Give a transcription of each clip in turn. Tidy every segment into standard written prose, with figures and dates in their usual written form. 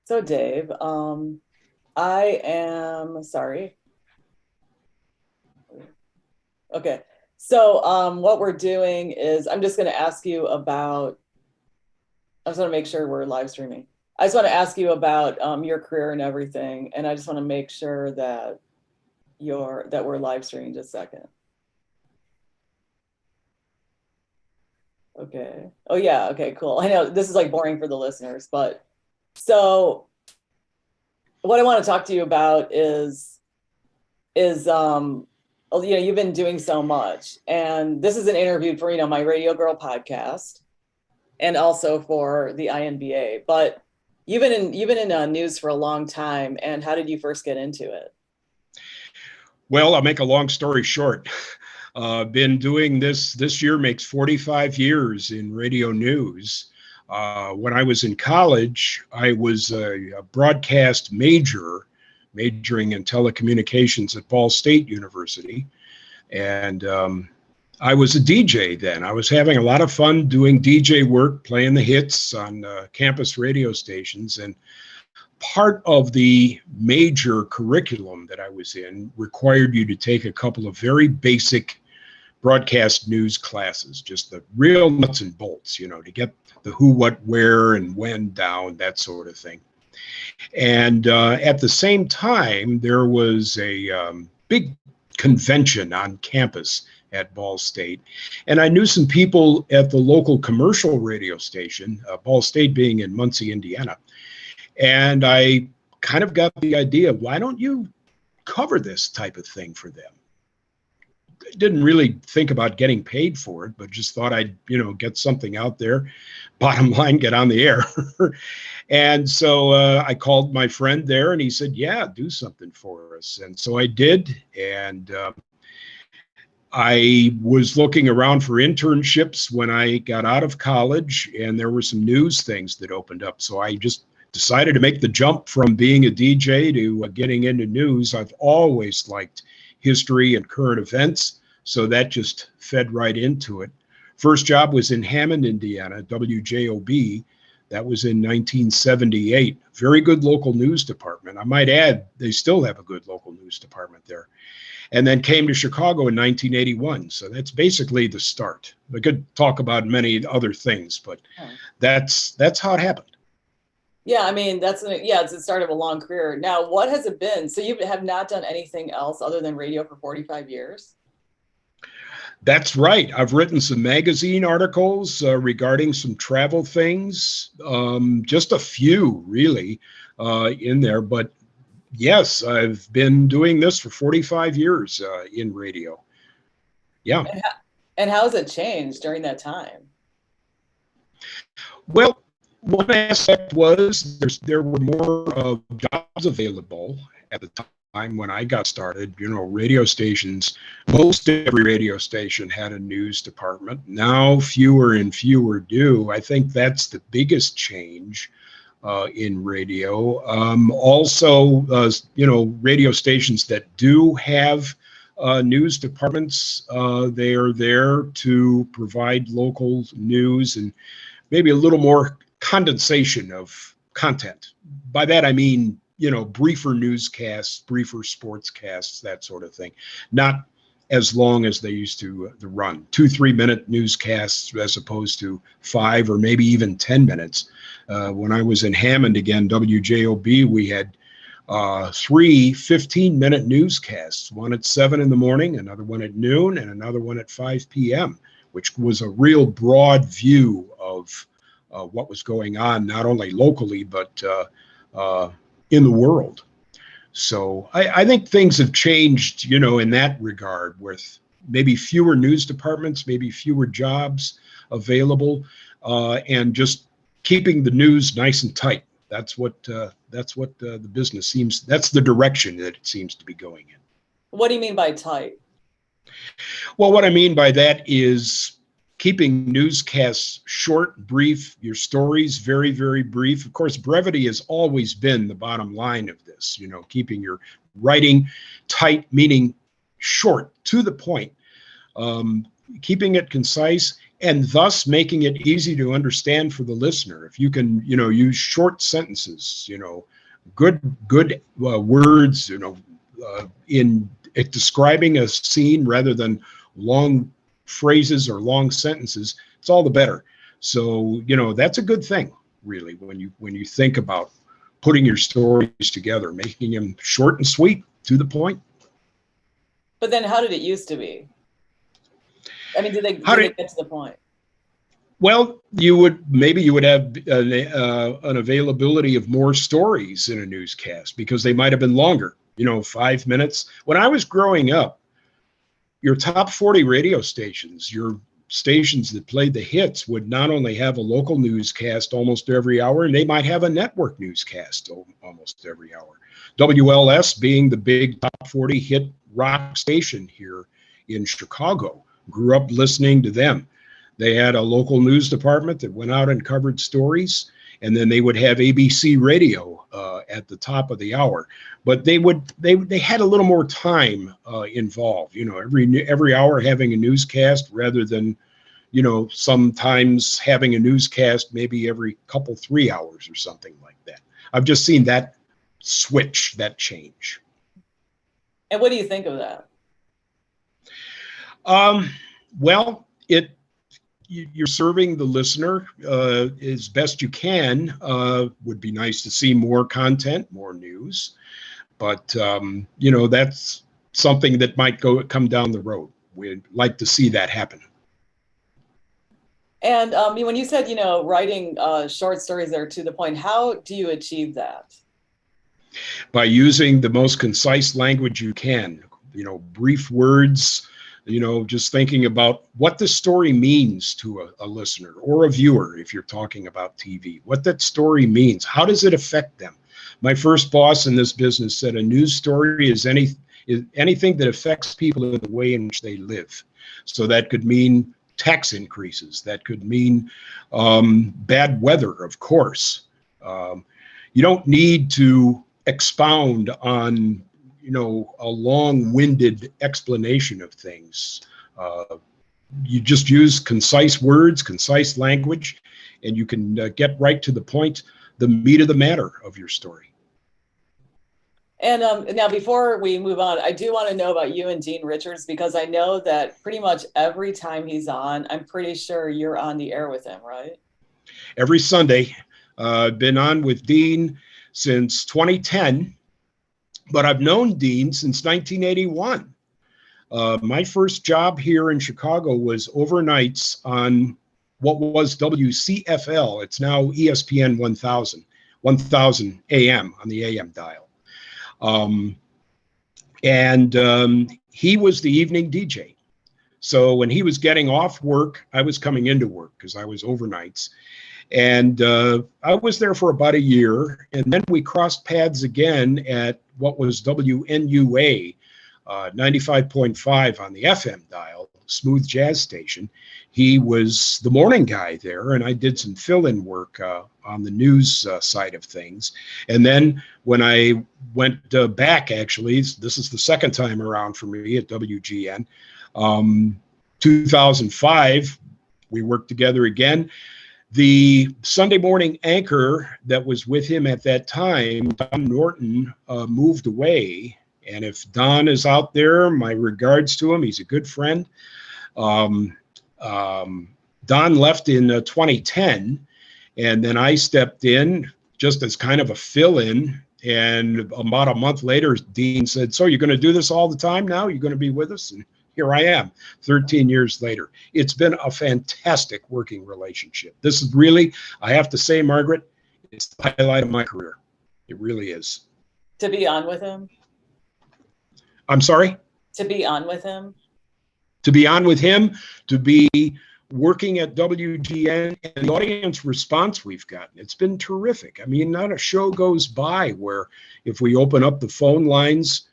So Dave, I am sorry. Okay. So what we're doing is I'm just going to ask you about, I just want to make sure we're live streaming. I just want to ask you about your career and everything. And I just want to make sure that we're live streaming. Just a second. Okay. Oh yeah. Okay, cool. I know this is like boring for the listeners, but so what I want to talk to you about is you've been doing so much, and this is an interview for my Radio Girl podcast and also for the INBA, but you've been in news for a long time. And how did you first get into it? Well, I'll make a long story short. Been doing this year makes 45 years in radio news. When I was in college, I was a broadcast majoring in telecommunications at Ball State University. And I was a DJ then. I was having a lot of fun doing DJ work, playing the hits on campus radio stations. And part of the major curriculum that I was in required you to take a couple of very basic broadcast news classes, just the real nuts and bolts, to get the who, what, where, and when down, that sort of thing. And at the same time, there was a big convention on campus at Ball State. And I knew some people at the local commercial radio station, Ball State being in Muncie, Indiana. And I kind of got the idea, why don't you cover this type of thing for them? Didn't really think about getting paid for it, but just thought I'd, get something out there. Bottom line, get on the air. And so I called my friend there and he said, yeah, do something for us. And so I did. And I was looking around for internships when I got out of college, and there were some news things that opened up. So I just decided to make the jump from being a DJ to getting into news. I've always liked history and current events, so that just fed right into it. First job was in Hammond, Indiana, WJOB. That was in 1978. Very good local news department. I might add, they still have a good local news department there. And then came to Chicago in 1981. So that's basically the start. I could talk about many other things, but that's how it happened. Yeah, I mean, it's the start of a long career. Now, what has it been? So you have not done anything else other than radio for 45 years? That's right. I've written some magazine articles regarding some travel things, just a few really in there. But yes, I've been doing this for 45 years in radio. Yeah. And how has it changed during that time? Well, one aspect was there were more jobs available at the time when I got started. Radio stations, most every radio station had a news department. Now fewer and fewer do. I think that's the biggest change in radio. Also, radio stations that do have news departments, they are there to provide local news and maybe a little more condensation of content. By that, I mean, briefer newscasts, briefer sportscasts, that sort of thing. Not as long as they used to run. 2-3 minute newscasts as opposed to 5 or maybe even 10 minutes. When I was in Hammond again, WJOB, we had 3 15-minute newscasts, one at 7 in the morning, another one at noon, and another one at 5 p.m., which was a real broad view of what was going on, not only locally, but in the world. So I think things have changed, in that regard, with maybe fewer news departments, maybe fewer jobs available, and just keeping the news nice and tight. That's what the business seems, that's the direction that it seems to be going in. What do you mean by tight? Well, what I mean by that is keeping newscasts short, brief, your stories very, very brief. Of course, brevity has always been the bottom line of this, keeping your writing tight, meaning short, to the point, keeping it concise, and thus making it easy to understand for the listener. If you can, use short sentences, good words, in describing a scene rather than long phrases or long sentences, it's all the better. So, that's a good thing, really, when you think about putting your stories together, making them short and sweet, to the point. But then how did it used to be? I mean, did they get to the point? Well, you would have an availability of more stories in a newscast because they might have been longer, 5 minutes. When I was growing up, your top 40 radio stations, your stations that played the hits, would not only have a local newscast almost every hour, and they might have a network newscast almost every hour. WLS being the big top 40 hit rock station here in Chicago. Grew up listening to them. They had a local news department that went out and covered stories, and then they would have ABC radio at the top of the hour. But they had a little more time involved. Every hour having a newscast rather than, sometimes having a newscast maybe every 3 hours or something like that. I've just seen that switch, that change. And what do you think of that? Well, you're serving the listener as best you can. Would be nice to see more content, more news, but that's something that might come down the road. We'd like to see that happen. And when you said, writing short stories that are to the point, how do you achieve that? By using the most concise language you can, brief words, just thinking about what the story means to a listener or a viewer. If you're talking about TV, what that story means, how does it affect them? My first boss in this business said a news story is anything that affects people in the way in which they live. So that could mean tax increases. That could mean bad weather, of course. You don't need to expound on a long-winded explanation of things. You just use concise words, concise language, and you can get right to the point, the meat of the matter of your story. And now, before we move on, I do want to know about you and Dean Richards, because I know that pretty much every time he's on, I'm pretty sure you're on the air with him, right? Every Sunday. I've been on with Dean since 2010. But I've known Dean since 1981. My first job here in Chicago was overnights on what was WCFL. It's now ESPN 1000 AM on the AM dial. He was the evening DJ. So when he was getting off work, I was coming into work because I was overnights. And I was there for about a year, and then we crossed paths again at what was WNUA 95.5 on the FM dial, smooth jazz station. He was the morning guy there, and I did some fill-in work on the news side of things. And then when I went back, actually, this is the second time around for me at WGN, 2005, we worked together again. The Sunday morning anchor that was with him at that time, Don Norton, moved away. And if Don is out there, my regards to him. He's a good friend. Don left in 2010, and then I stepped in just as kind of a fill-in. And about a month later, Dean said, "So you're going to do this all the time now? You're going to be with us?" And here I am, 13 years later. It's been a fantastic working relationship. This is really, I have to say, Margaret, it's the highlight of my career. It really is. To be on with him? I'm sorry? To be on with him? To be on with him, to be working at WGN, and the audience response we've gotten, it's been terrific. I mean, not a show goes by where if we open up the phone lines,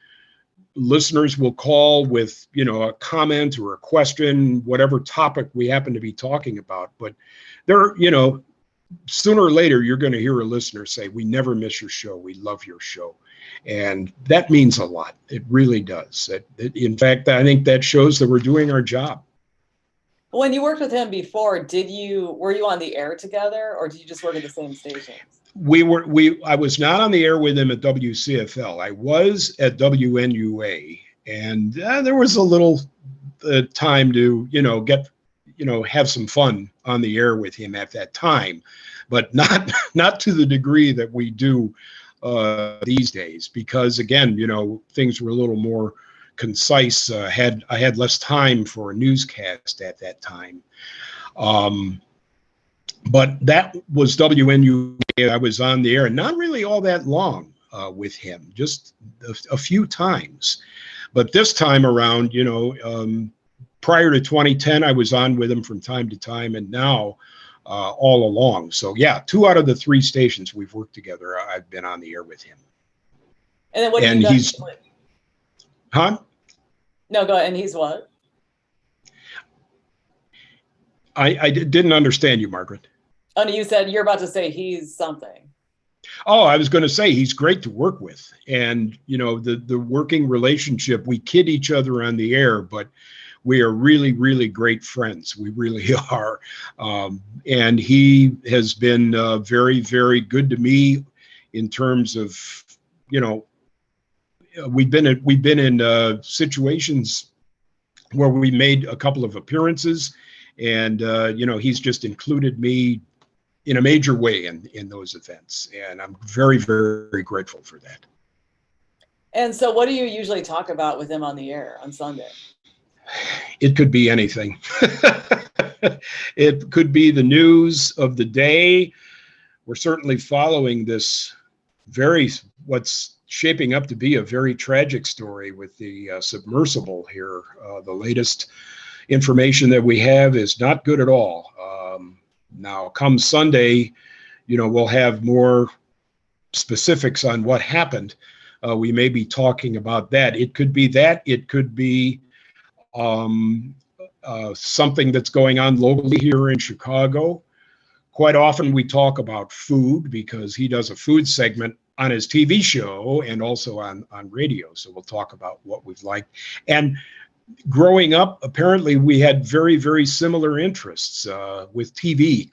listeners will call with, a comment or a question, whatever topic we happen to be talking about. But there, sooner or later, you're going to hear a listener say, "We never miss your show. We love your show." And that means a lot. It really does. In fact, I think that shows that we're doing our job. When you worked with him before, were you on the air together, or did you just work at the same stations? I was not on the air with him at WCFL. I was at WNUA, and there was a little time to, have some fun on the air with him at that time, but not to the degree that we do these days, because again, things were a little more concise. I had less time for a newscast at that time. But that was WNUA. I was on the air, and not really all that long with him, just a few times. But this time around, prior to 2010, I was on with him from time to time, and now all along. So yeah, 2 out of the 3 stations we've worked together, I've been on the air with him. And then what have you done? Huh? No, go ahead. And he's what? I didn't understand you, Margaret. Oh, no, you said you're about to say he's something. Oh, I was going to say he's great to work with. And, the working relationship, we kid each other on the air, but we are really, really great friends. We really are. And he has been very, very good to me in terms of, we've been in situations where we made a couple of appearances, and, he's just included me in a major way in those events. And I'm very, very grateful for that. And so what do you usually talk about with him on the air on Sunday? It could be anything. It could be the news of the day. We're certainly following this what's shaping up to be a very tragic story with the submersible here. The latest information that we have is not good at all. Now, come Sunday, we'll have more specifics on what happened. We may be talking about that. It could be that. It could be something that's going on locally here in Chicago. Quite often we talk about food because he does a food segment on his TV show and also on radio. So we'll talk about what we've liked. And growing up, apparently we had very, very similar interests with TV,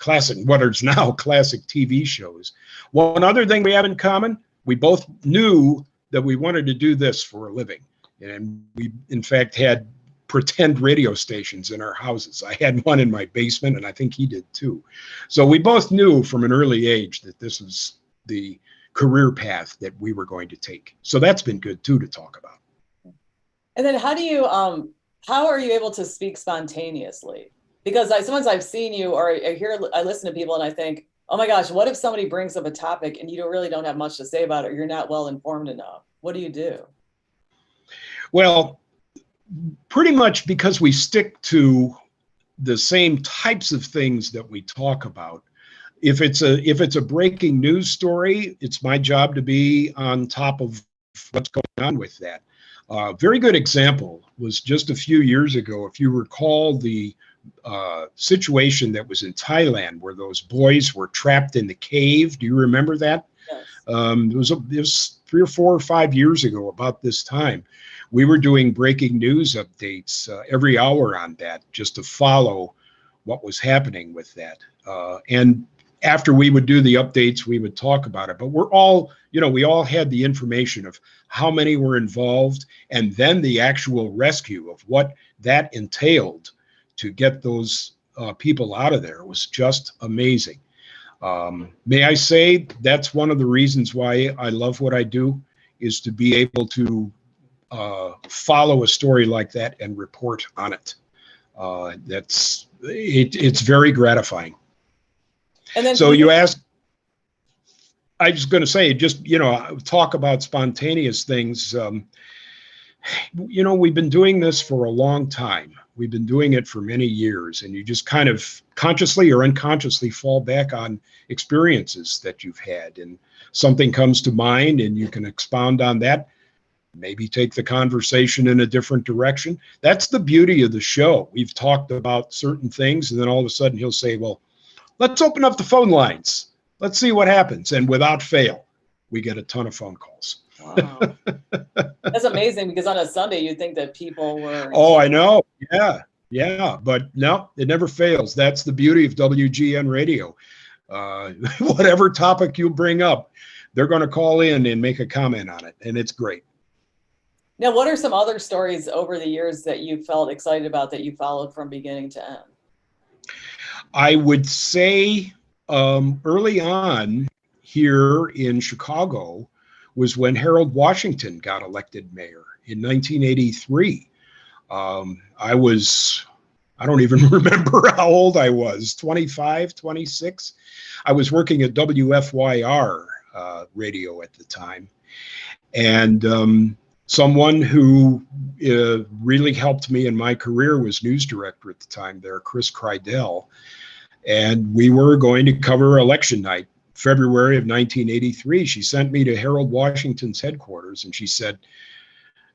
what are now classic TV shows. One other thing we have in common, we both knew that we wanted to do this for a living. And we, in fact, had pretend radio stations in our houses. I had one in my basement, and I think he did too. So we both knew from an early age that this was the career path that we were going to take. So that's been good too to talk about. And then how are you able to speak spontaneously? Because sometimes I've seen you, or I listen to people and I think, oh my gosh, what if somebody brings up a topic and you really don't have much to say about it, or you're not well informed enough? What do you do? Well, pretty much because we stick to the same types of things that we talk about. If it's a breaking news story, it's my job to be on top of what's going on with that. Very good example was just a few years ago, if you recall the situation that was in Thailand where those boys were trapped in the cave. Do you remember that? Yes. It was 3 or 4 or 5 years ago about this time. We were doing breaking news updates every hour on that just to follow what was happening with that. And after we would do the updates, we would talk about it. But we all had the information of how many were involved, and then the actual rescue of what that entailed to get those people out of there was just amazing. May I say that's one of the reasons why I love what I do, is to be able to follow a story like that and report on it. It's very gratifying. And then so you asked, I was going to say, just, talk about spontaneous things. We've been doing this for a long time. We've been doing it for many years, and you just kind of consciously or unconsciously fall back on experiences that you've had, and something comes to mind and you can expound on that, maybe take the conversation in a different direction. That's the beauty of the show. We've talked about certain things, and then all of a sudden he'll say, well, let's open up the phone lines. Let's see what happens. And without fail, we get a ton of phone calls. Wow. That's amazing, because on a Sunday, you'd think that people were... Oh, I know. Yeah. Yeah, but no, it never fails. That's the beauty of WGN Radio. Whatever topic you bring up, they're going to call in and make a comment on it, and it's great. Now, what are some other stories over the years that you felt excited about that you followed from beginning to end? I would say early on here in Chicago was when Harold Washington got elected mayor in 1983. I don't even remember how old I was, 25, 26. I was working at WFYR radio at the time. And someone who really helped me in my career was news director at the time there, Chris Kreidel. And we were going to cover election night, February of 1983. She sent me to Harold Washington's headquarters and she said,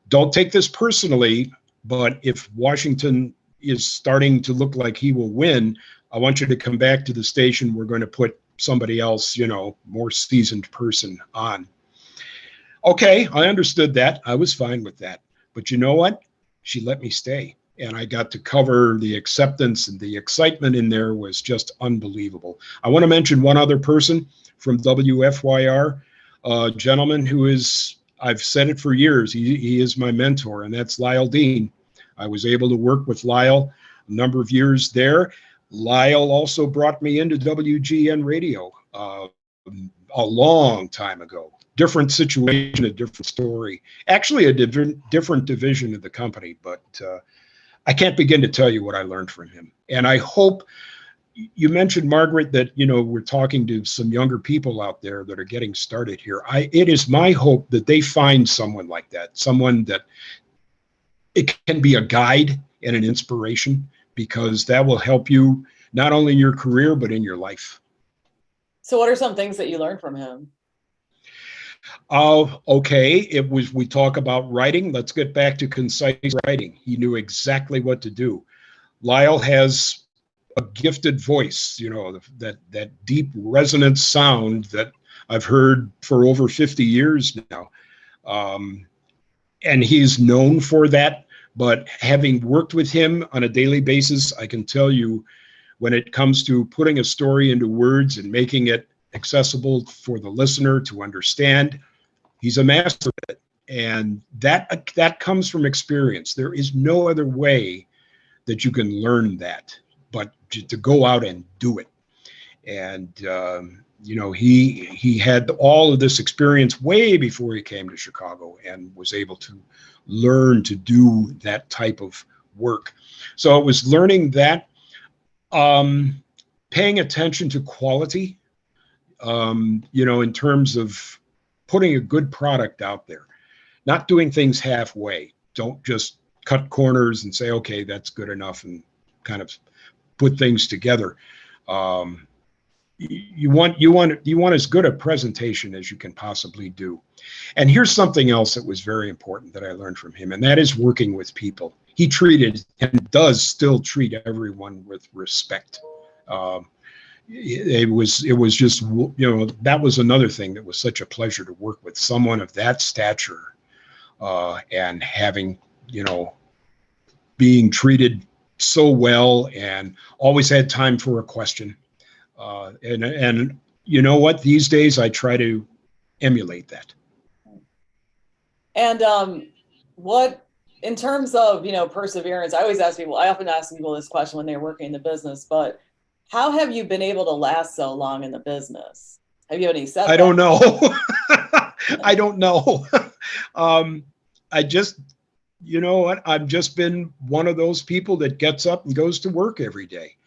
"Don't take this personally, but if Washington is starting to look like he will win, I want you to come back to the station. We're going to put somebody else, more seasoned person on." Okay, I understood that. I was fine with that. But you know what? She let me stay. And I got to cover the acceptance, and the excitement in there was just unbelievable. I want to mention one other person from WFYR, a gentleman who is, I've said it for years, he is my mentor, and that's Lyle Dean. I was able to work with Lyle a number of years there. Lyle also brought me into WGN Radio a long time ago. Different situation, a different story. Actually, a different division of the company, but I can't begin to tell you what I learned from him. And I hope, you mentioned, Margaret, that, we're talking to some younger people out there that are getting started here. It is my hope that they find someone like that, someone that it can be a guide and an inspiration, because that will help you not only in your career, but in your life. So what are some things that you learned from him? Okay. We talk about writing. Let's get back to concise writing. He knew exactly what to do. Lyle has a gifted voice, that deep resonant sound that I've heard for over 50 years now. And he's known for that. But having worked with him on a daily basis, I can tell you, when it comes to putting a story into words and making it accessible for the listener to understand, he's a master of it. And that comes from experience. There is no other way that you can learn that but to go out and do it. And he had all of this experience way before he came to Chicago and was able to learn to do that type of work. So it was learning that, paying attention to quality, in terms of putting a good product out there, not doing things halfway. Don't just cut corners and say, okay, that's good enough, and kind of put things together. You want as good a presentation as you can possibly do. And here's something else that was very important that I learned from him, and that is working with people. He treated and does still treat everyone with respect. It was just, that was another thing that was such a pleasure to work with someone of that stature, and having, being treated so well, and always had time for a question. And you know what? These days I try to emulate that. And what, in terms of, perseverance, I often ask people this question when they're working in the business, but how have you been able to last so long in the business? Have you had any setbacks? I don't know. I don't know. I just, you know what? I've just been one of those people that gets up and goes to work every day.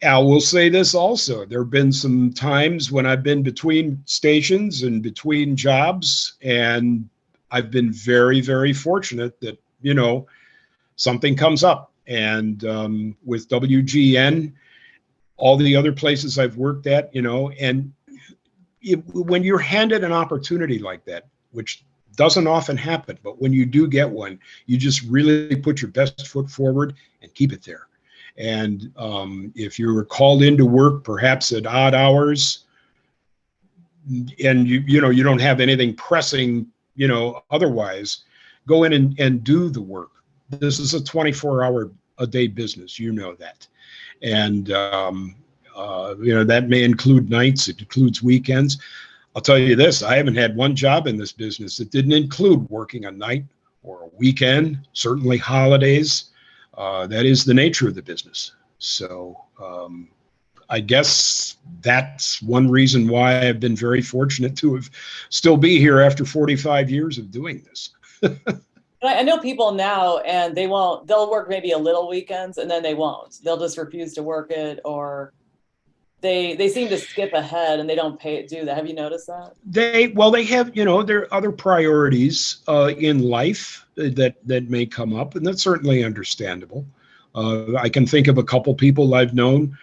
I will say this also. There have been some times when I've been between stations and between jobs, and I've been very, very fortunate that, something comes up. And with WGN, all the other places I've worked at, and when you're handed an opportunity like that, which doesn't often happen, but when you do get one, you just really put your best foot forward and keep it there. And if you're called into work, perhaps at odd hours, and you don't have anything pressing, otherwise, go in and do the work. This is a 24-hour a day business. You know that. And, that may include nights. It includes weekends. I'll tell you this, I haven't had one job in this business that didn't include working a night or a weekend, certainly holidays. That is the nature of the business. So I guess that's one reason why I've been very fortunate to have still be here after 45 years of doing this. I know people now, and they'll work maybe a little weekends and then they won't. They'll just refuse to work it, or they seem to skip ahead and they don't do that. Have you noticed that? They have, there are other priorities in life that may come up, and that's certainly understandable. I can think of a couple people I've known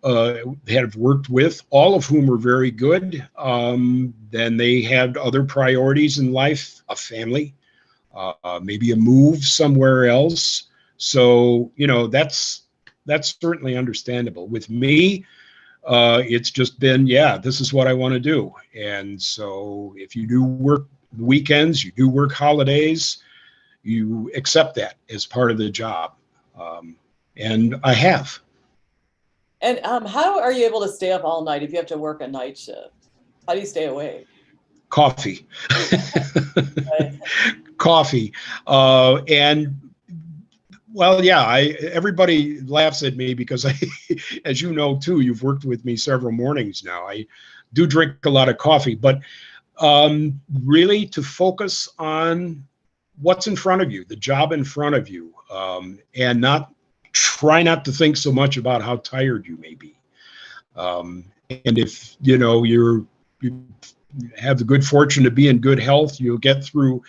have worked with, all of whom are very good. Then they had other priorities in life, a family, maybe a move somewhere else. So, that's certainly understandable. With me, it's just been, this is what I want to do. And so if you do work weekends, you do work holidays, you accept that as part of the job. And I have. And how are you able to stay up all night if you have to work a night shift? How do you stay awake? Coffee. Right. Coffee. Everybody laughs at me because as you know, too, you've worked with me several mornings now. I do drink a lot of coffee, but really to focus on what's in front of you, the job in front of you, and try not to think so much about how tired you may be. And if, you have the good fortune to be in good health, you'll get through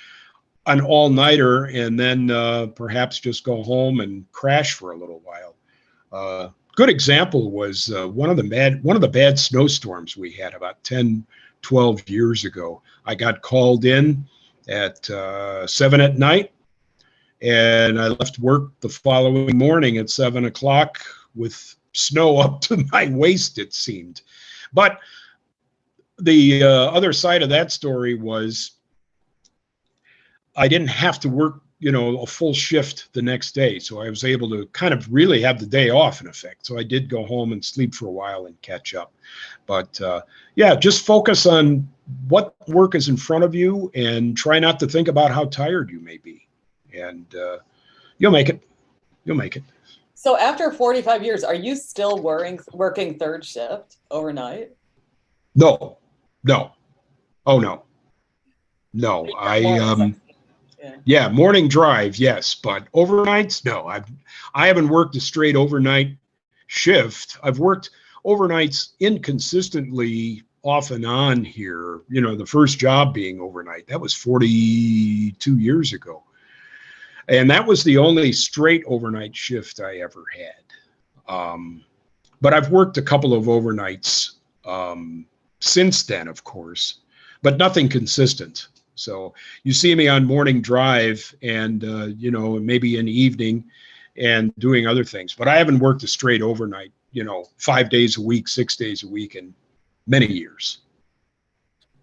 an all-nighter and then perhaps just go home and crash for a little while. Good example was one of the bad snowstorms we had about 10, 12 years ago. I got called in at 7 at night, and I left work the following morning at 7 o'clock with snow up to my waist, it seemed. But the other side of that story was I didn't have to work, a full shift the next day. So I was able to kind of really have the day off in effect. So I did go home and sleep for a while and catch up. But just focus on what work is in front of you and try not to think about how tired you may be. And you'll make it. You'll make it. So after 45 years, are you still working third shift overnight? No. Oh, no. Morning drive, yes, but overnights, no. I haven't worked a straight overnight shift. I've worked overnights inconsistently off and on here. The first job being overnight. That was 42 years ago. And that was the only straight overnight shift I ever had. But I've worked a couple of overnights since then, of course, but nothing consistent. So you see me on morning drive and, maybe in the evening and doing other things. But I haven't worked a straight overnight, 5 days a week, 6 days a week in many years.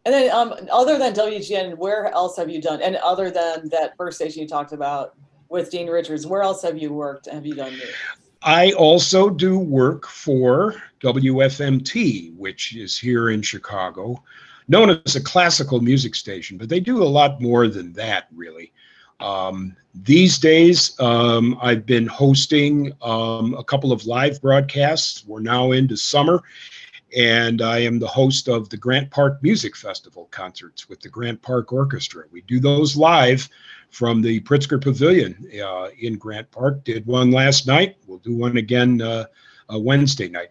And then other than WGN, where else have you done? And other than that first station you talked about with Dean Richards, where else have you worked? Have you done news? I also do work for WFMT, which is here in Chicago, known as a classical music station, but they do a lot more than that, really. These days, I've been hosting a couple of live broadcasts. We're now into summer, and I am the host of the Grant Park Music Festival concerts with the Grant Park Orchestra. We do those live from the Pritzker Pavilion in Grant Park. Did one last night. We'll do one again Wednesday night.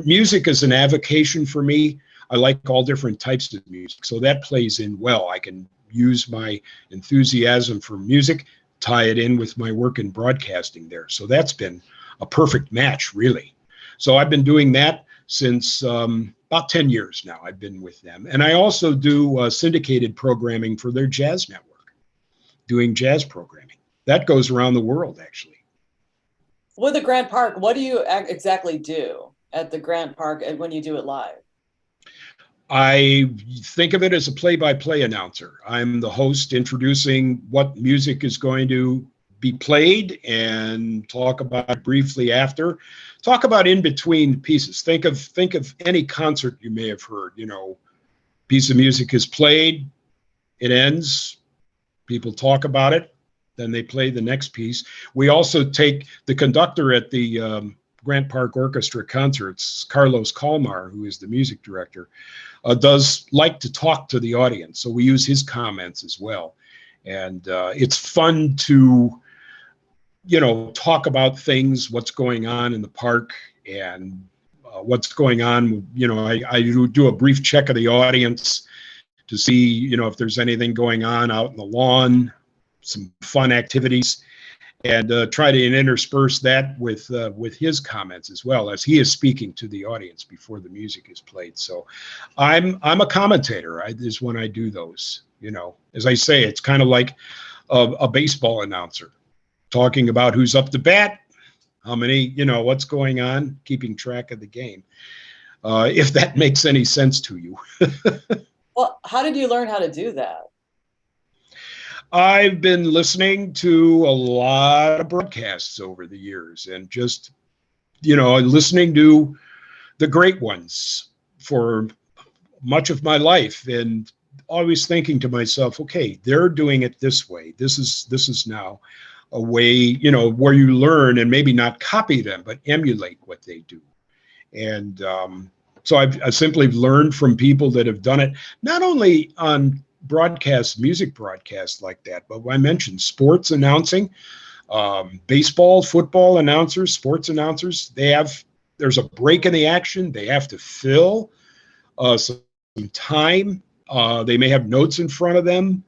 Music is an avocation for me. I like all different types of music, so that plays in well. I can use my enthusiasm for music, tie it in with my work in broadcasting there. So that's been a perfect match, really. So I've been doing that since about 10 years now. I've been with them. And I also do syndicated programming for their jazz network, doing jazz programming. That goes around the world, actually. With the Grant Park, what do you exactly do at the Grant Park when you do it live? I think of it as a play-by-play announcer. I'm the host introducing what music is going to be played and talk about it briefly after. Talk about in between pieces. Think of any concert you may have heard. You know, piece of music is played, it ends, people talk about it, then they play the next piece. We also take the conductor at the Grant Park Orchestra concerts, Carlos Kalmar, who is the music director, does like to talk to the audience. So we use his comments as well. And it's fun to, you know, talk about things, what's going on in the park and what's going on. You know, I do a brief check of the audience to see, you know, if there's anything going on out in the lawn, some fun activities, and try to intersperse that with his comments as well, as he is speaking to the audience before the music is played. So I'm a commentator is when I do those. You know, as I say, it's kind of like a baseball announcer talking about who's up to bat, how many, you know, what's going on, keeping track of the game. If that makes any sense to you. Well, how did you learn how to do that? I've been listening to a lot of broadcasts over the years and just, you know, listening to the great ones for much of my life, and always thinking to myself, okay, they're doing it this way. This is now a way, you know, where you learn and maybe not copy them, but emulate what they do. And so I've simply learned from people that have done it, not only on broadcasts, music broadcasts like that, but I mentioned sports announcing, baseball, football announcers, sports announcers. There's a break in the action. They have to fill some time. They may have notes in front of them.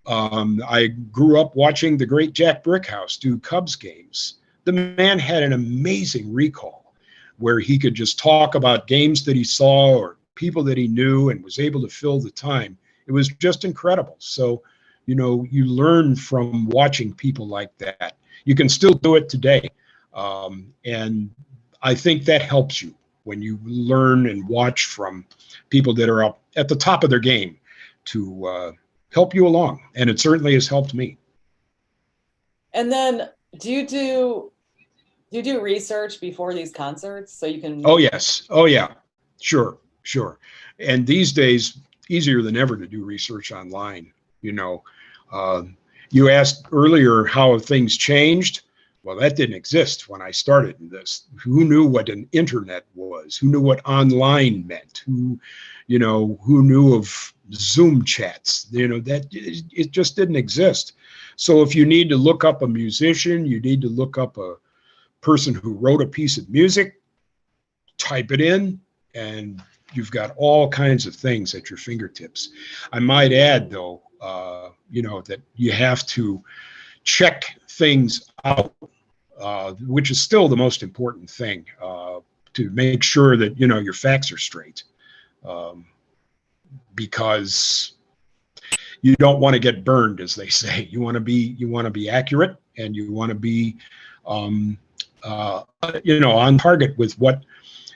I grew up watching the great Jack Brickhouse do Cubs games. The man had an amazing recall where he could just talk about games that he saw or people that he knew and was able to fill the time. It was just incredible. So, you know, you learn from watching people like that. You can still do it today. And I think that helps you when you learn and watch from people that are up at the top of their game to help you along. And it certainly has helped me. And then do you do research before these concerts so you can? Oh, yes. Oh, yeah. Sure. And these days, easier than ever to do research online. You know, you asked earlier how have things changed. Well, that didn't exist when I started in this. Who knew what an internet was? Who knew what online meant? Who knew of Zoom chats? You know, that it just didn't exist. So if you need to look up a musician, you need to look up a person who wrote a piece of music, type it in, and you've got all kinds of things at your fingertips. I might add, though, that you have to check things out, which is still the most important thing, to make sure that, you know, your facts are straight, because you don't want to get burned, as they say. You want to be accurate, and you want to be, on target with what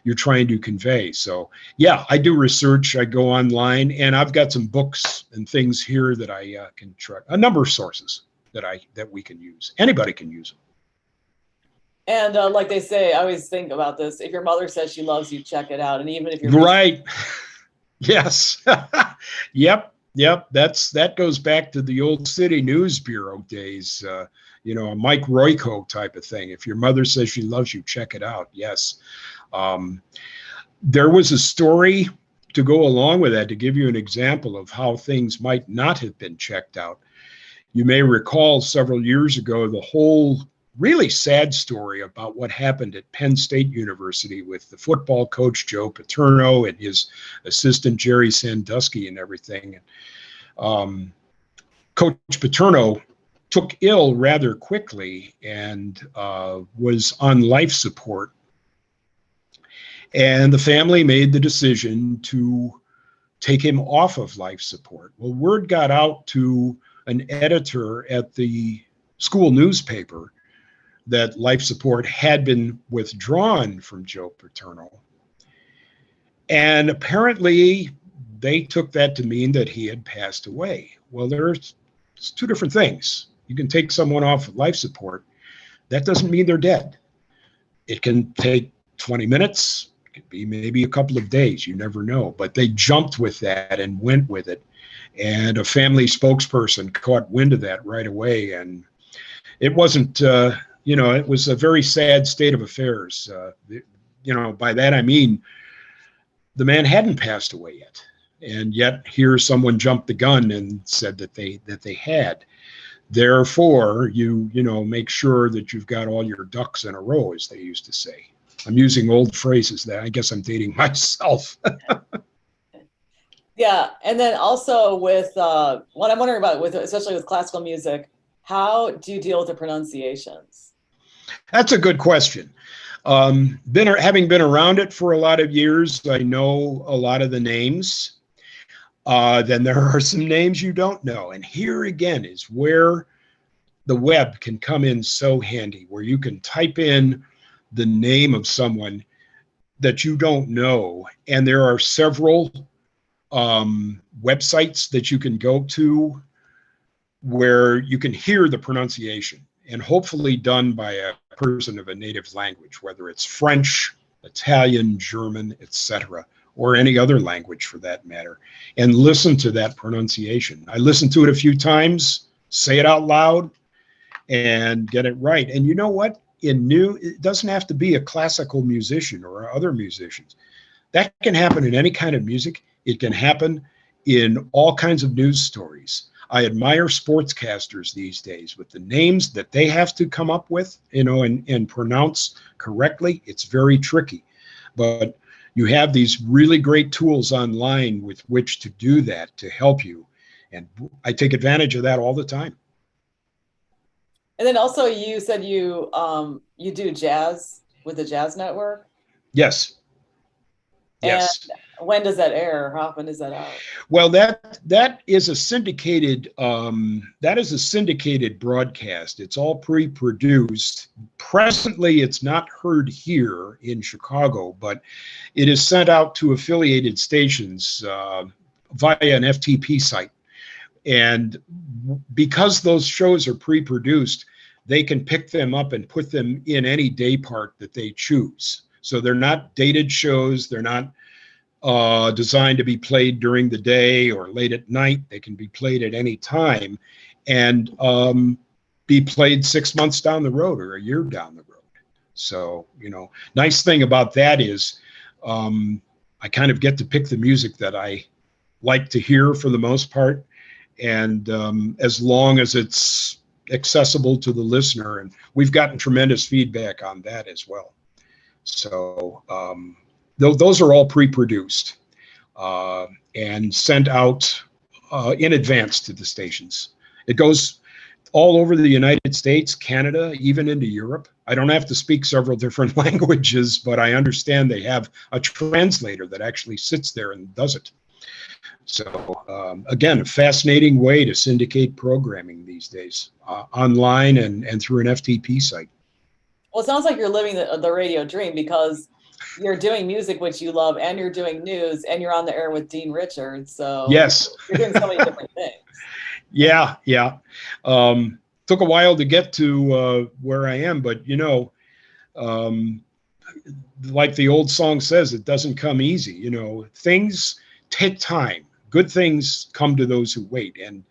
you're trying to convey. So yeah, I do research. I go online, and I've got some books and things here that I can try. A number of sources that we can use. Anybody can use them. And like they say, I always think about this. If your mother says she loves you, check it out. And even if you're right, yes, yep. That goes back to the old City News Bureau days. A Mike Royko type of thing. If your mother says she loves you, check it out. Yes. There was a story to go along with that, to give you an example of how things might not have been checked out. You may recall several years ago the whole really sad story about what happened at Penn State University with the football coach Joe Paterno and his assistant Jerry Sandusky and everything. Coach Paterno took ill rather quickly and was on life support. And the family made the decision to take him off of life support. Well, word got out to an editor at the school newspaper that life support had been withdrawn from Joe Paterno. And apparently they took that to mean that he had passed away. Well, there's two different things. You can take someone off life support. That doesn't mean they're dead. It can take 20 minutes. It could be maybe a couple of days. You never know. But they jumped with that and went with it. And a family spokesperson caught wind of that right away. And it wasn't, it was a very sad state of affairs. By that I mean the man hadn't passed away yet. And yet here someone jumped the gun and said that they had. Therefore, you make sure that you've got all your ducks in a row, as they used to say. I'm using old phrases there. I guess I'm dating myself. Yeah, and then also with what I'm wondering about, especially with classical music, how do you deal with the pronunciations? That's a good question. Having been around it for a lot of years, I know a lot of the names. Then there are some names you don't know. And here again is where the web can come in so handy, where you can type in the name of someone that you don't know. And there are several websites that you can go to where you can hear the pronunciation, and hopefully done by a person of a native language, whether it's French, Italian, German, etc., or any other language for that matter, and listen to that pronunciation. I listened to it a few times, say it out loud, and get it right. And you know what? It doesn't have to be a classical musician or other musicians. That can happen in any kind of music. It can happen in all kinds of news stories. I admire sportscasters these days with the names that they have to come up with, and pronounce correctly. It's very tricky, but you have these really great tools online with which to do that, to help you. And I take advantage of that all the time. And then also you said you do jazz with the Jazz Network? Yes. Yes. And when does that air? How often is that out? Well, that is a syndicated broadcast. It's all pre-produced. Presently, it's not heard here in Chicago, but it is sent out to affiliated stations via an FTP site. And because those shows are pre-produced, they can pick them up and put them in any day part that they choose. So they're not dated shows. They're not designed to be played during the day or late at night. They can be played at any time and be played 6 months down the road or a year down the road. So, nice thing about that is I kind of get to pick the music that I like to hear for the most part. And as long as it's accessible to the listener, and we've gotten tremendous feedback on that as well. So those are all pre-produced and sent out in advance to the stations. It goes all over the United States, Canada, even into Europe. I don't have to speak several different languages, but I understand they have a translator that actually sits there and does it. So again, a fascinating way to syndicate programming these days, online and through an FTP site. Well, it sounds like you're living the radio dream, because you're doing music which you love, and you're doing news, and you're on the air with Dean Richards. So yes, you're doing so many different things. Yeah. Took a while to get to where I am, but like the old song says, it doesn't come easy. Things take time. Good things come to those who wait, and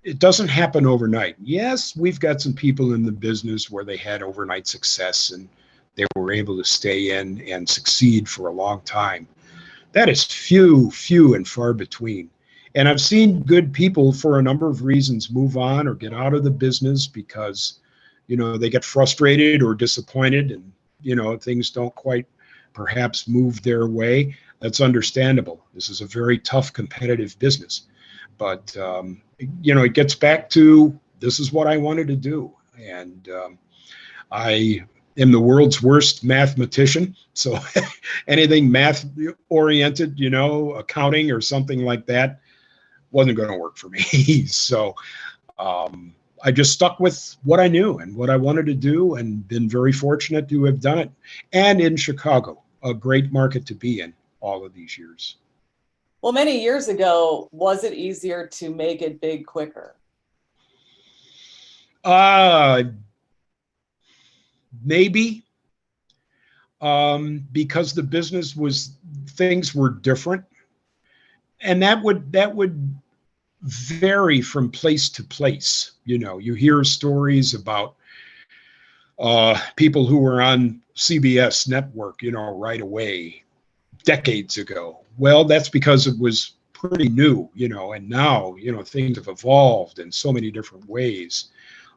it doesn't happen overnight. Yes, we've got some people in the business where they had overnight success and they were able to stay in and succeed for a long time. That is few and far between. And I've seen good people, for a number of reasons, move on or get out of the business because, they get frustrated or disappointed and, things don't quite perhaps move their way. That's understandable. This is a very tough, competitive business. But, it gets back to, this is what I wanted to do. And I am the world's worst mathematician. So anything math oriented, accounting or something like that, wasn't going to work for me. So I just stuck with what I knew and what I wanted to do, and been very fortunate to have done it. And in Chicago, a great market to be in all of these years. Well, many years ago, was it easier to make it big quicker? Uh, maybe because the business was, things were different, and that would vary from place to place. You know, you hear stories about people who were on CBS network, you know, right away decades ago. Well, that's because it was pretty new, you know, and now, you know, things have evolved in so many different ways,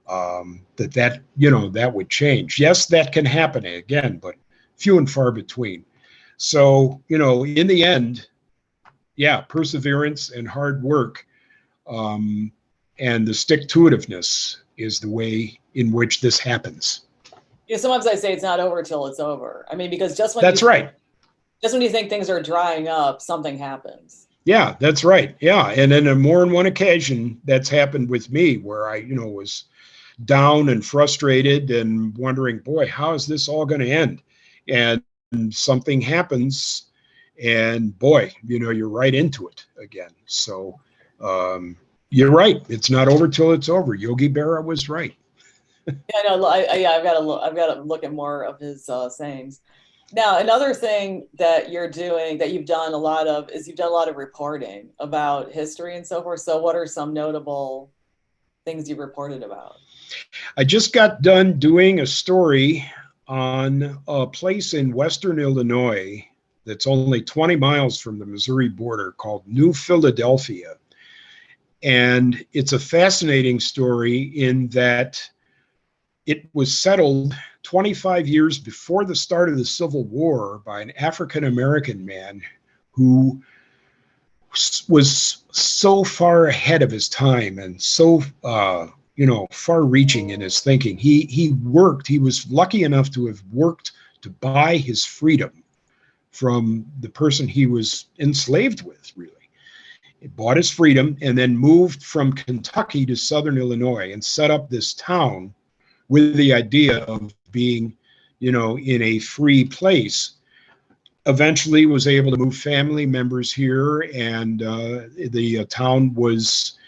that you know, that would change. Yes, that can happen again, but few and far between. So, you know, in the end, yeah, perseverance and hard work, um, and the stick-to-itiveness is the way in which this happens. Yeah, sometimes I say it's not over till it's over. I mean, because That's right. just when you think things are drying up, something happens. Yeah, that's right. Yeah, and then on more than one occasion, that's happened with me where I, you know, was down and frustrated and wondering, boy, how is this all going to end? And something happens, and boy, you know, you're right into it again. So um, you're right. It's not over till it's over. Yogi Berra was right. Yeah, no, yeah, I've got to look at more of his sayings. Now, another thing that you're doing that you've done a lot of is you've done a lot of reporting about history and so forth. So, what are some notable things you've reported about? I just got done doing a story on a place in Western Illinois that's only 20 miles from the Missouri border called New Philadelphia. And it's a fascinating story in that it was settled 25 years before the start of the Civil War by an African American man who was so far ahead of his time and so you know, far-reaching in his thinking. He worked. He was lucky enough to have worked to buy his freedom from the person he was enslaved with. Really, he bought his freedom and then moved from Kentucky to Southern Illinois and set up this town with the idea of being, you know, in a free place. Eventually was able to move family members here, and the town was,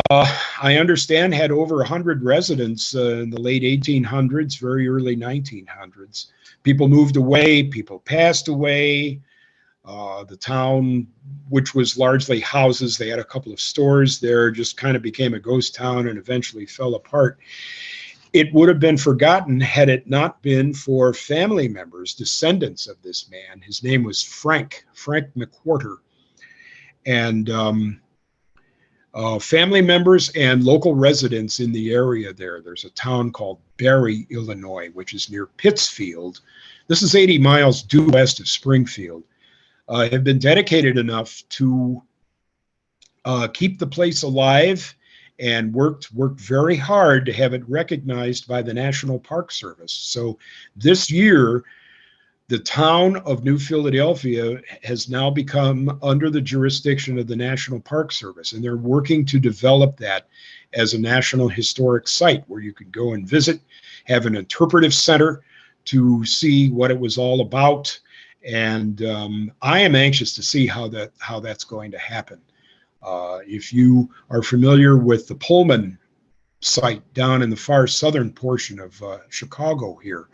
I understand, had over 100 residents in the late 1800s, very early 1900s. People moved away, people passed away. The town, which was largely houses, they had a couple of stores there, just kind of became a ghost town and eventually fell apart. It would have been forgotten had it not been for family members, descendants of this man. His name was Frank McWhorter. And family members and local residents in the area there. There's a town called Barry, Illinois, which is near Pittsfield. This is 80 miles due west of Springfield. Have been dedicated enough to keep the place alive and worked very hard to have it recognized by the National Park Service. So this year, the town of New Philadelphia has now become under the jurisdiction of the National Park Service, and they're working to develop that as a National Historic Site where you could go and visit, have an interpretive center to see what it was all about. And I am anxious to see how that's going to happen. If you are familiar with the Pullman site down in the far southern portion of Chicago here,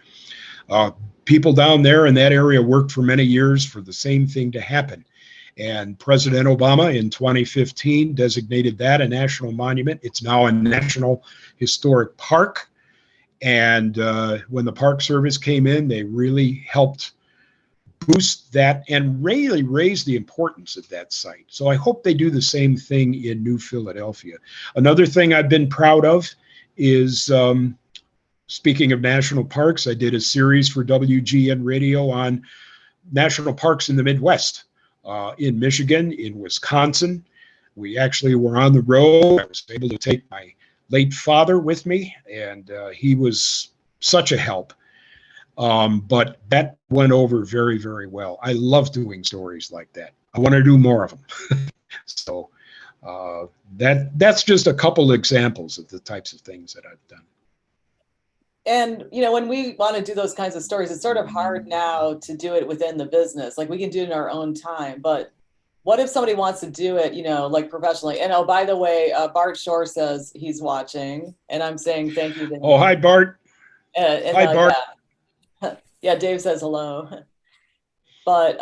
people down there in that area worked for many years for the same thing to happen. And President Obama in 2015 designated that a national monument. It's now a National Historic Park. And when the Park Service came in, they really helped boost that and really raise the importance of that site. So I hope they do the same thing in New Philadelphia. Another thing I've been proud of is, speaking of national parks, I did a series for WGN Radio on national parks in the Midwest, in Michigan, in Wisconsin. We actually were on the road. I was able to take my late father with me, and he was such a help. But that went over very, very well. I love doing stories like that. I want to do more of them. So that's just a couple examples of the types of things that I've done. And, you know, when we want to do those kinds of stories, it's sort of hard now to do it within the business. Like we can do it in our own time, but what if somebody wants to do it, like professionally? And oh, by the way, Bart Shore says he's watching, and I'm saying thank you to Oh, him. hi, Bart. And Hi, Bart. yeah, yeah, Dave says hello. But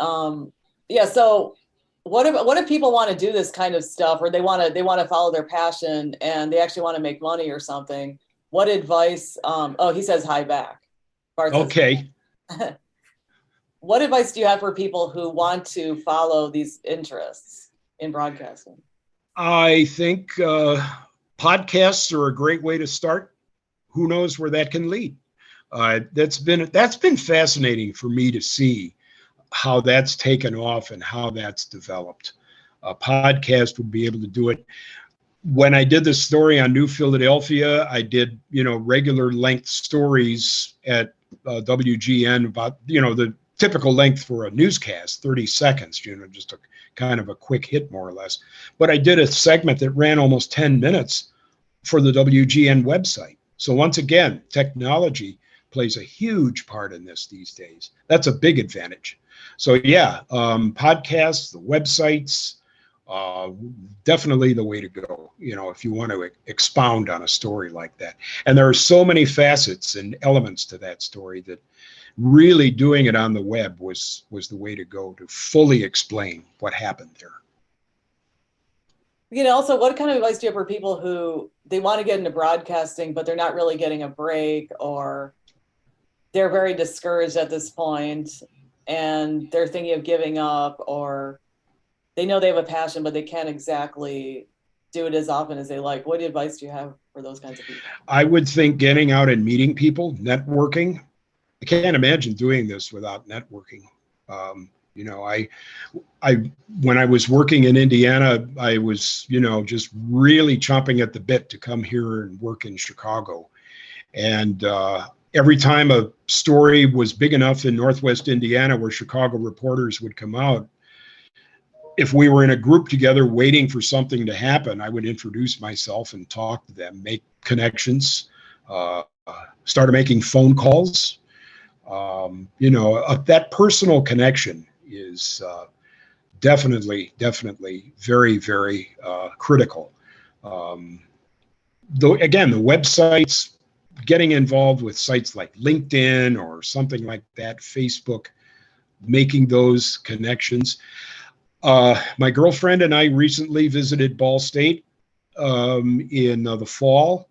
yeah, so what if people want to do this kind of stuff, or they want to follow their passion and they actually want to make money or something? What advice? Oh, he says hi back. Bart says, Okay. what advice do you have for people who want to follow these interests in broadcasting? I think podcasts are a great way to start. Who knows where that can lead? That's been fascinating for me to see how that's taken off and how that's developed. A podcast would be able to do it. When I did this story on New Philadelphia, I did, regular length stories at WGN about, the typical length for a newscast, 30 seconds, just a kind of a quick hit more or less. But I did a segment that ran almost 10 minutes for the WGN website. So once again, technology plays a huge part in this these days. That's a big advantage. So yeah, podcasts, the websites, definitely the way to go, if you want to expound on a story like that. And there are so many facets and elements to that story that really doing it on the web was the way to go to fully explain what happened there. Also, what kind of advice do you have for people who they want to get into broadcasting, but they're not really getting a break, or they're very discouraged at this point and they're thinking of giving up, or they know they have a passion, but they can't exactly do it as often as they like? What advice do you have for those kinds of people? I would think getting out and meeting people, networking. I can't imagine doing this without networking. I when I was working in Indiana, I was, just really chomping at the bit to come here and work in Chicago. And every time a story was big enough in Northwest Indiana where Chicago reporters would come out, if we were in a group together waiting for something to happen, I would introduce myself and talk to them, make connections, started making phone calls. That personal connection is definitely very, very critical. Though again, the websites, getting involved with sites like LinkedIn or something like that, Facebook, making those connections. My girlfriend and I recently visited Ball State in the fall,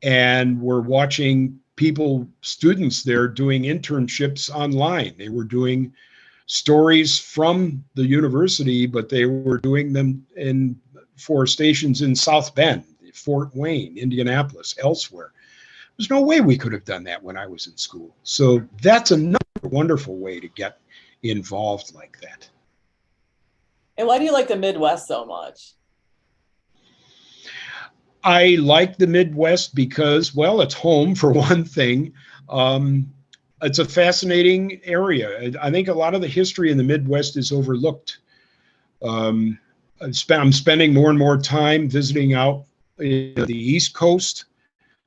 and we're watching students there doing internships online. They were doing stories from the university, but they were doing them for stations in South Bend, Fort Wayne, Indianapolis, elsewhere. There's no way we could have done that when I was in school. So that's another wonderful way to get involved like that. And why do you like the Midwest so much? I like the Midwest because, well, it's home for one thing. It's a fascinating area. I think a lot of the history in the Midwest is overlooked. I'm spending more and more time visiting out in the East Coast,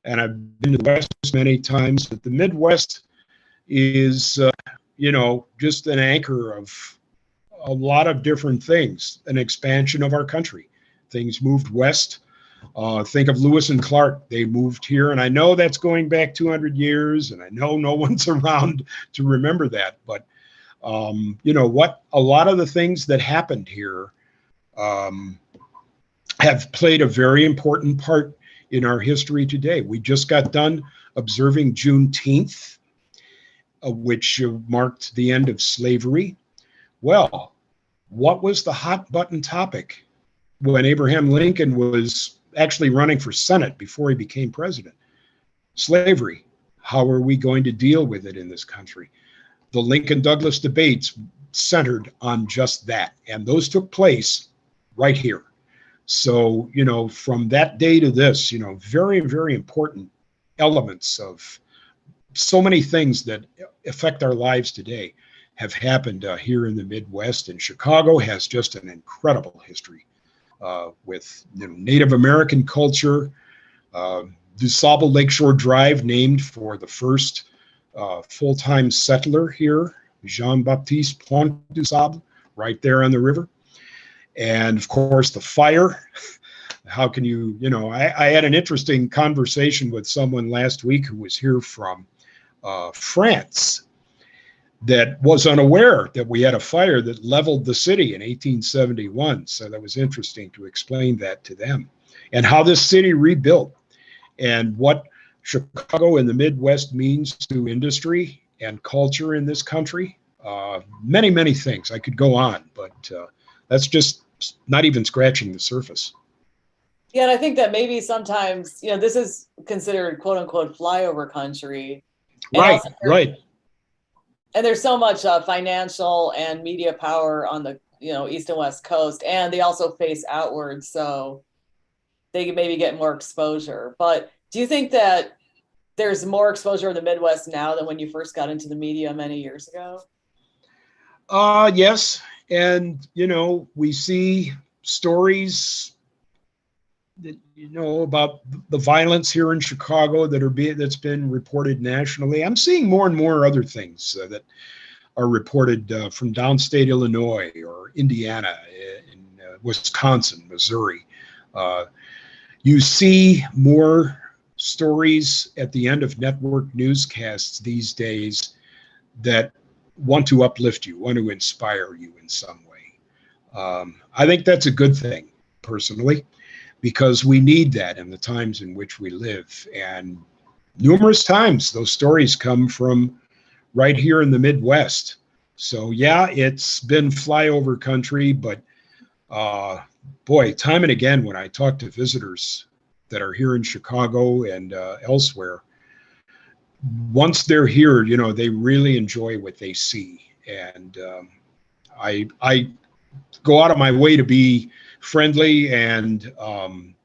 and I've been to the West many times, but the Midwest is, just an anchor of a lot of different things, an expansion of our country. Things moved west. Think of Lewis and Clark. They moved here, and I know that's going back 200 years, and I know no one's around to remember that. But what? A lot of the things that happened here have played a very important part in our history today. We just got done observing Juneteenth, which marked the end of slavery. Well, what was the hot button topic when Abraham Lincoln was actually running for Senate before he became president? Slavery. How are we going to deal with it in this country? The Lincoln-Douglas debates centered on just that, and those took place right here. So, from that day to this, very, very important elements of so many things that affect our lives today have happened here in the Midwest, and Chicago has just an incredible history with Native American culture. DuSable Lakeshore Drive, named for the first full-time settler here, Jean-Baptiste Point DuSable, right there on the river. And of course, the fire. How can you, I had an interesting conversation with someone last week who was here from France that was unaware that we had a fire that leveled the city in 1871. So that was interesting to explain that to them, and how this city rebuilt and what Chicago and the Midwest means to industry and culture in this country. Many, many things. I could go on, but that's just not even scratching the surface. Yeah, and I think that maybe sometimes, this is considered quote unquote flyover country. Right, right. And there's so much financial and media power on the, East and West Coast, and they also face outwards, so they can maybe get more exposure. But do you think that there's more exposure in the Midwest now than when you first got into the media many years ago? Yes. And, we see stories that, about the violence here in Chicago that's been reported nationally. I'm seeing more and more other things that are reported from downstate Illinois or Indiana, in Wisconsin, Missouri. You see more stories at the end of network newscasts these days that want to uplift you, want to inspire you in some way. I think that's a good thing, personally, because we need that in the times in which we live. And numerous times those stories come from right here in the Midwest. So yeah, it's been flyover country, but boy, time and again, when I talk to visitors that are here in Chicago and elsewhere, once they're here, they really enjoy what they see. And I go out of my way to be friendly and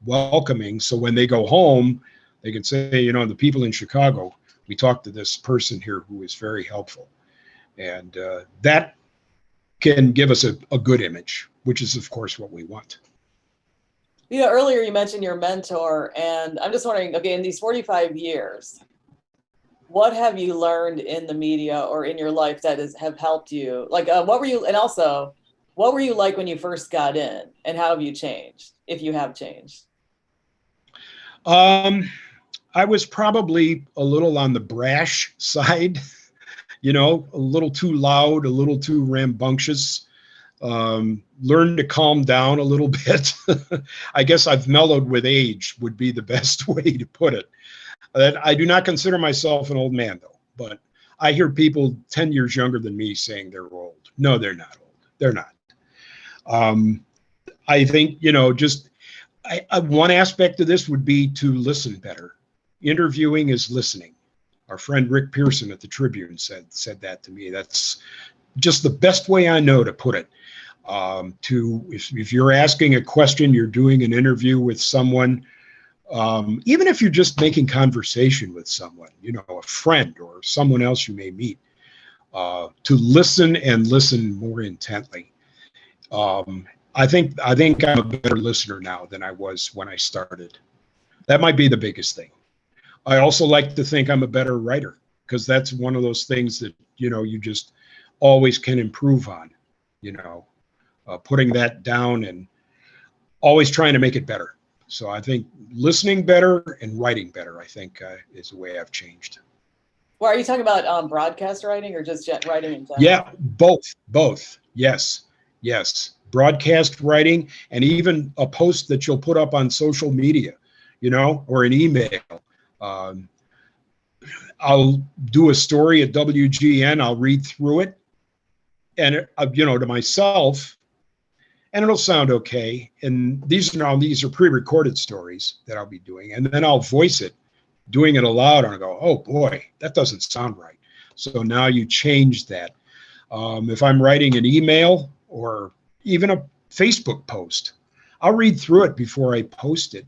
welcoming. So when they go home, they can say, the people in Chicago, we talked to this person here who is very helpful. And that can give us a good image, which is, of course, what we want. Earlier you mentioned your mentor, and I'm just wondering, okay, in these 45 years, what have you learned in the media or in your life that have helped you? Like, what were you like when you first got in, and how have you changed, if you have changed? I was probably a little on the brash side, a little too loud, a little too rambunctious. Learn to calm down a little bit. I guess I've mellowed with age would be the best way to put it. I do not consider myself an old man, though, but I hear people 10 years younger than me saying they're old. No, they're not old. They're not. I think, one aspect of this would be to listen better. Interviewing is listening. Our friend Rick Pearson at the Tribune said that to me. That's just the best way I know to put it. If you're asking a question, you're doing an interview with someone, even if you're just making conversation with someone, a friend or someone else you may meet, to listen and listen more intently. I think I'm a better listener now than I was when I started. That might be the biggest thing. I also like to think I'm a better writer, because that's one of those things that, you just always can improve on, putting that down and always trying to make it better. So I think listening better and writing better, I think, is the way I've changed. Well, are you talking about broadcast writing or just writing in general? Yeah, both. Yes. Broadcast writing, and even a post that you'll put up on social media, or an email. I'll do a story at WGN. I'll read through it, and to myself, and it'll sound okay. And these are pre-recorded stories that I'll be doing, and then I'll voice it, doing it aloud, and I go, oh boy, that doesn't sound right. So now you change that. If I'm writing an email or even a Facebook post, I'll read through it before I post it,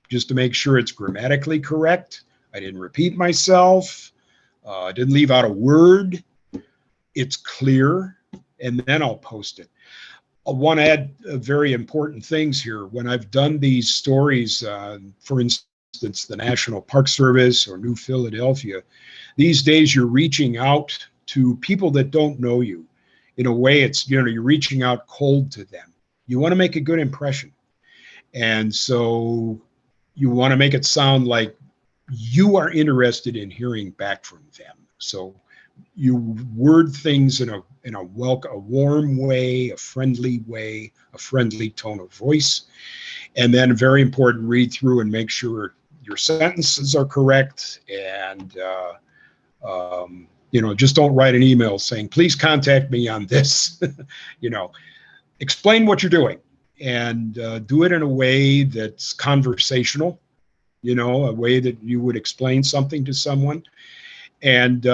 just to make sure it's grammatically correct. I didn't repeat myself. I didn't leave out a word. It's clear, and then I'll post it. I want to add very important things here. When I've done these stories, for instance, the National Park Service or New Philadelphia, these days you're reaching out to people that don't know you. In a way, it's, you're reaching out cold to them. You want to make a good impression. And so you want to make it sound like you are interested in hearing back from them. So you word things in a warm way, a friendly way, a friendly tone of voice. And then very important, read through and make sure your sentences are correct. And, just don't write an email saying, please contact me on this. Explain what you're doing and do it in a way that's conversational, a way that you would explain something to someone. And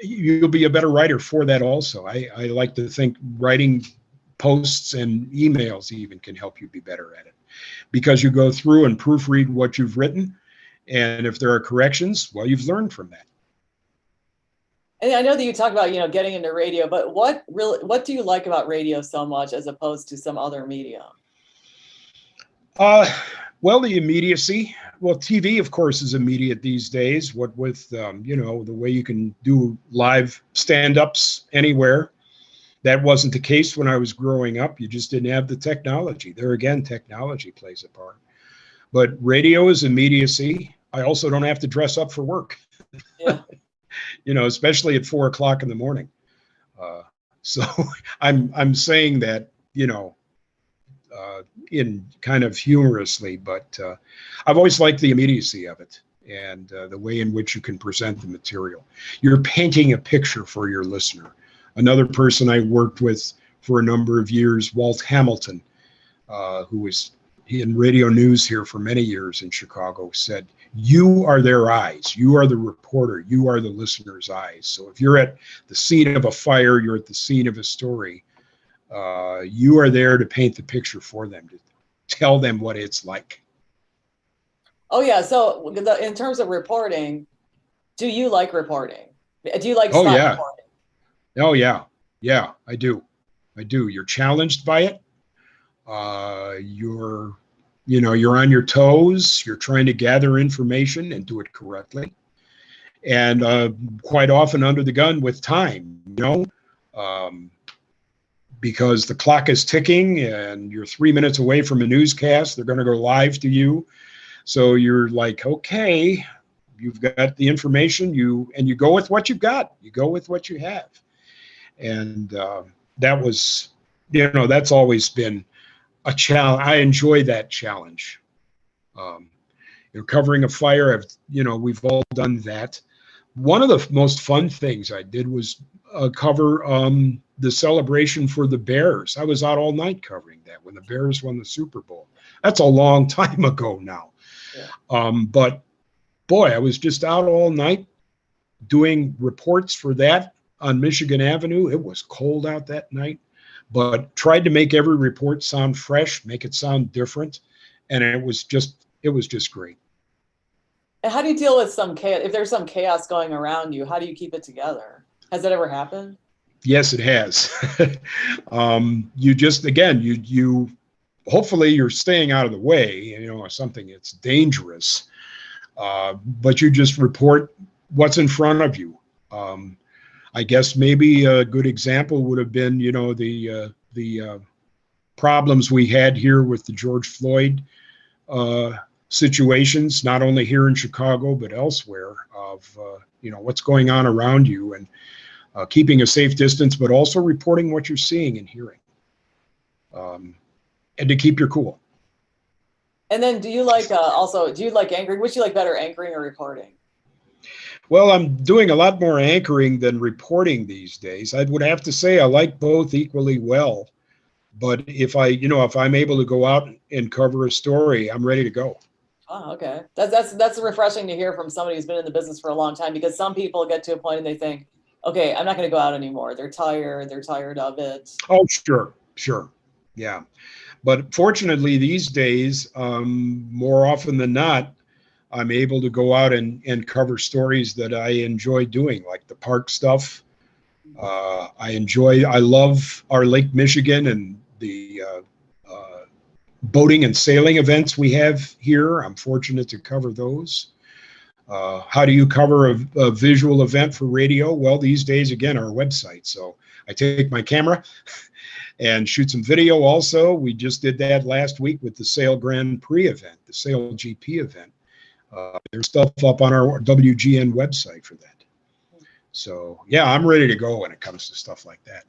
you'll be a better writer for that also. I like to think writing posts and emails even can help you be better at it, because you go through and proofread what you've written. And if there are corrections, well, you've learned from that. And I know that you talk about, getting into radio, but what do you like about radio so much as opposed to some other media? Well, the immediacy. Well, TV, of course, is immediate these days. What with, the way you can do live stand-ups anywhere. That wasn't the case when I was growing up. You just didn't have the technology. There again, technology plays a part. But radio is immediacy. I also don't have to dress up for work. Yeah. Especially at 4 o'clock in the morning. So I'm saying that, in kind of humorously, but I've always liked the immediacy of it and the way in which you can present the material. You're painting a picture for your listener. Another person I worked with for a number of years, Walt Hamilton, who was in radio news here for many years in Chicago, said, you are their eyes. You are the reporter. You are the listener's eyes. So if you're at the scene of a fire, you're at the scene of a story, you are there to paint the picture for them, to tell them what it's like. Oh, yeah. So in terms of reporting, do you like reporting? Do you like reporting? Oh, yeah. Yeah, I do. You're challenged by it. You're on your toes. You're trying to gather information and do it correctly. And quite often under the gun with time, because the clock is ticking and you're 3 minutes away from a newscast. They're going to go live to you. So you're like, okay, you've got the information, you go with what you've got. You go with what you have. And that was, that's always been a challenge. I enjoy that challenge. Covering a fire, we've all done that. One of the most fun things I did was cover the celebration for the Bears. I was out all night covering that when the Bears won the Super Bowl. That's a long time ago now. Yeah. But boy, I was just out all night doing reports for that on Michigan Avenue. It was cold out that night, but tried to make every report sound fresh, make it sound different. And it was just great. And how do you deal with some chaos? If there's some chaos going around you, how do you keep it together? Has that ever happened? Yes, it has. You hopefully you're staying out of the way, of something that's dangerous, but you just report what's in front of you. I guess maybe a good example would have been, the problems we had here with the George Floyd situations, not only here in Chicago, but elsewhere, of, what's going on around you, and keeping a safe distance, but also reporting what you're seeing and hearing, and to keep your cool. And then do you like anchoring? Which do you like better, anchoring or reporting? Well, I'm doing a lot more anchoring than reporting these days. I would have to say I like both equally well. But if I'm able to go out and cover a story, I'm ready to go. Oh, okay. That's refreshing to hear from somebody who's been in the business for a long time, because some people get to a point and they think, okay, I'm not going to go out anymore. They're tired of it. Oh, sure. Yeah. But fortunately, these days, more often than not, I'm able to go out and cover stories that I enjoy doing, like the park stuff. I love our Lake Michigan and the boating and sailing events we have here. I'm fortunate to cover those. How do you cover a visual event for radio? Well, these days, again, our website. So I take my camera and shoot some video also. We just did that last week with the Sail Grand Prix event, the Sail GP event. There's stuff up on our WGN website for that. So yeah, I'm ready to go when it comes to stuff like that.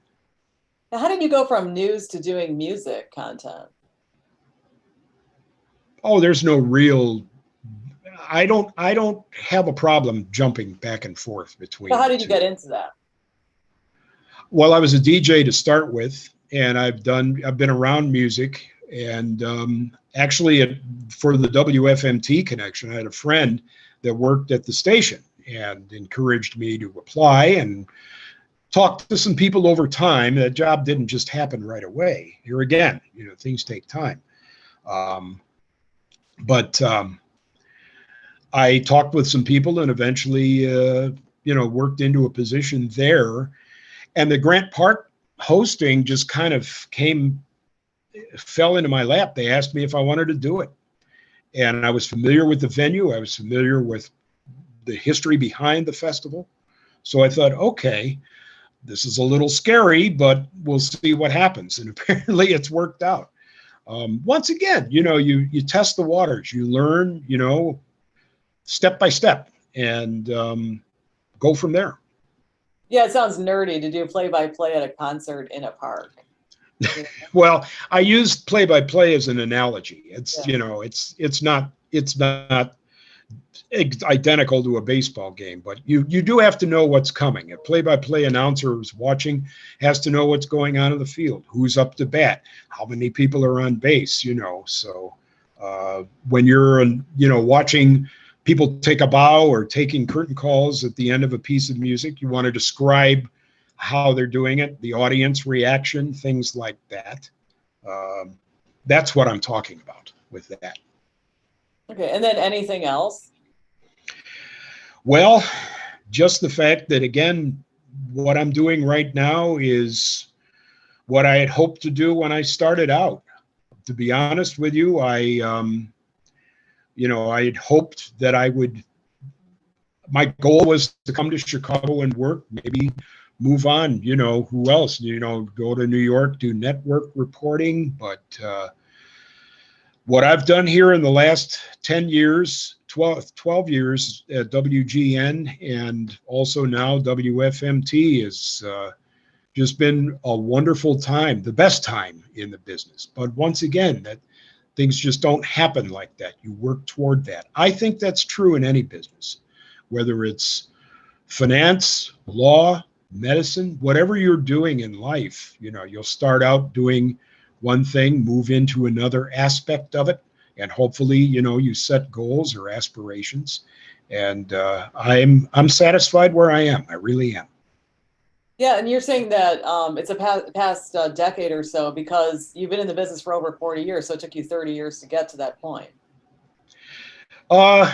Now, how did you go from news to doing music content? Oh, there's no real, I don't have a problem jumping back and forth between. So how did you get into that? Well, I was a DJ to start with, and I've been around music, and actually for the WFMT connection, I had a friend that worked at the station and encouraged me to apply and talk to some people over time. That job didn't just happen right away. Here again, things take time. But I talked with some people and eventually, worked into a position there. And the Grant Park hosting just kind of fell into my lap. They asked me if I wanted to do it. And I was familiar with the venue. I was familiar with the history behind the festival. So I thought, okay, this is a little scary, but we'll see what happens. And apparently it's worked out. Once again, you test the waters, you learn, step by step, and go from there. Yeah, it sounds nerdy to do play-by-play at a concert in a park. Well, I use play-by-play as an analogy. It's it's not identical to a baseball game, but you do have to know what's coming. A play-by-play announcer who's watching has to know what's going on in the field, who's up to bat, how many people are on base, So when you're watching people take a bow or taking curtain calls at the end of a piece of music, you want to describe how they're doing it, the audience reaction, things like that. That's what I'm talking about with that. Okay, and then anything else? Well, just the fact that, again, what I'm doing right now is what I had hoped to do when I started out. To be honest with you, I had hoped that my goal was to come to Chicago and work, maybe move on, who else, go to New York, do network reporting. But what I've done here in the last 10 years, 12 years at WGN and also now WFMT has just been a wonderful time, the best time in the business. But once again, that things just don't happen like that. You work toward that. I think that's true in any business, whether it's finance, law, medicine, whatever you're doing in life. You'll start out doing one thing, move into another aspect of it, and hopefully, you set goals or aspirations. And I'm satisfied where I am. I really am. Yeah, and you're saying that it's a past decade or so because you've been in the business for over 40 years, so it took you 30 years to get to that point. Well,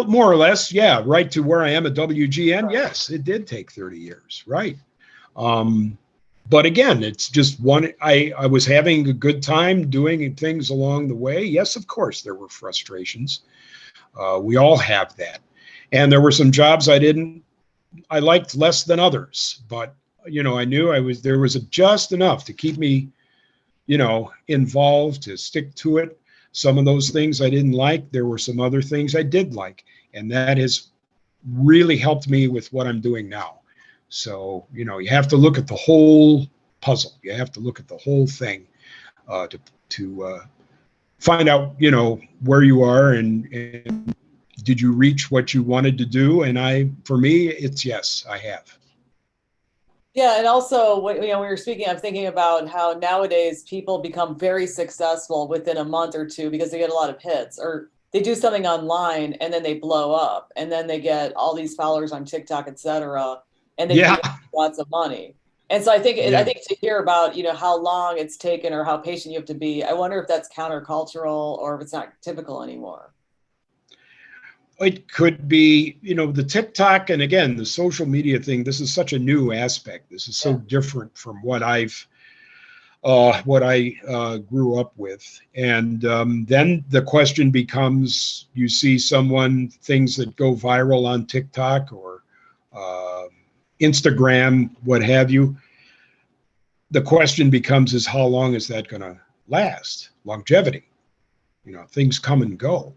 more or less, yeah, right to where I am at WGN. Right. Yes, it did take 30 years, right. But again, it's just I was having a good time doing things along the way. Yes, of course, there were frustrations. We all have that. And there were some jobs I liked less than others, but, I knew there was just enough to keep me, involved, to stick to it. Some of those things I didn't like. There were some other things I did like, and that has really helped me with what I'm doing now. So, you have to look at the whole puzzle. You have to look at the whole thing to find out, where you are and did you reach what you wanted to do? And for me, it's yes, I have. Yeah, and also, when we were speaking, I'm thinking about how nowadays people become very successful within a month or two because they get a lot of hits, or they do something online and then they blow up, and then they get all these followers on TikTok, etc., and they make lots of money. And so I think to hear about how long it's taken or how patient you have to be, I wonder if that's countercultural or if it's not typical anymore. It could be, the TikTok and again, the social media thing. This is such a new aspect. This is so different from what I grew up with. And then the question becomes, you see things that go viral on TikTok or Instagram, what have you. the question becomes is how long is that going to last? Longevity. Things come and go.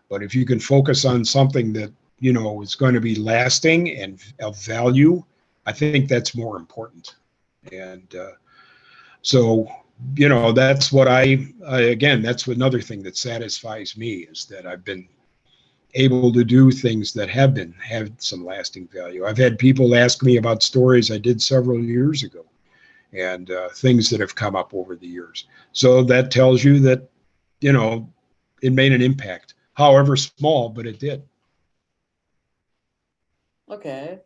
But if you can focus on something that, is going to be lasting and of value, I think that's more important. And so, that's what again, that's another thing that satisfies me, is that I've been able to do things that have some lasting value. I've had people ask me about stories I did several years ago, and things that have come up over the years. So that tells you that, it made an impact, however small, but it did. Okay.